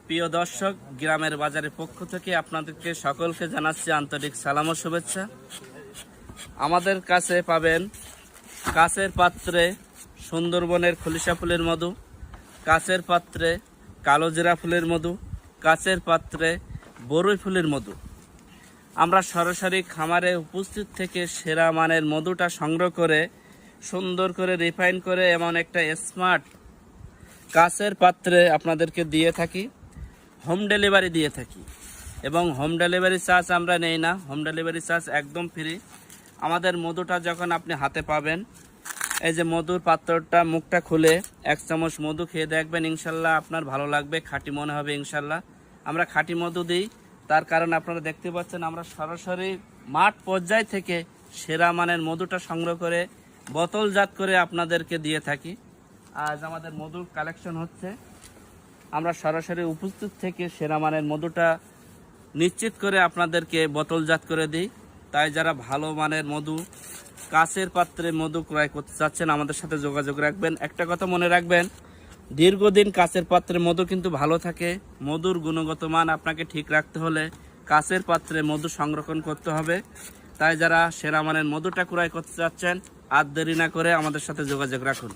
প্রিয় দর্শক, গ্রামের বাজারের পক্ষ থেকে আপনাদেরকে সকলকে জানাচ্ছি আন্তরিক সালাম ও শুভেচ্ছা। আমাদের কাছে পাবেন কাচের পাত্রে সুন্দরবনের খলিশা ফুলের মধু, কাচের পাত্রে কালোজিরা ফুলের মধু, কাচের পাত্রে বরই ফুলের মধু। আমরা সরাসরি খামারে উপস্থিত থেকে সেরা মানের মধুটা সংগ্রহ করে সুন্দর করে রিফাইন করে এমন একটা স্মার্ট কাচের পাত্রে আপনাদেরকে দিয়ে থাকি, হোম ডেলিভারি দিয়ে থাকি। এবং হোম ডেলিভারি চার্জ আমরা নেই না, হোম ডেলিভারি চার্জ একদম ফ্রি। আমাদের মধুটা যখন আপনি হাতে পাবেন, এই যে মধুর পাত্রটা মুখটা খুলে 1 চামচ মধু খেয়ে দেখবেন, ইনশাল্লাহ আপনার ভালো লাগবে, খাঁটি মনে হবে ইনশাল্লাহ। আমরা খাঁটি মধু দিই, তার কারণ আপনারা দেখতে পাচ্ছেন আমরা সরাসরি মাঠ পর্যায় থেকে সেরা মানের মধুটা সংগ্রহ করে বোতলজাত করে আপনাদেরকে দিয়ে থাকি। আজ আমাদের মধুর কালেকশন হচ্ছে, আমরা সরাসরি উপস্থিত থেকে সেরা মানের মধুটা নিশ্চিত করে আপনাদেরকে বোতলজাত করে দিই। তাই যারা ভালো মানের মধু কাচের পাত্রে মধু ক্রয় করতে চাচ্ছেন আমাদের সাথে যোগাযোগ রাখবেন। একটা কথা মনে রাখবেন, দীর্ঘদিন কাচের পাত্রে মধু কিন্তু ভালো থাকে। মধুর গুণগত মান আপনাকে ঠিক রাখতে হলে কাচের পাত্রে মধু সংরক্ষণ করতে হবে। তাই যারা সেরা মানের মধুটা ক্রয় করতে চাচ্ছেন আর দেরি না করে আমাদের সাথে যোগাযোগ রাখুন।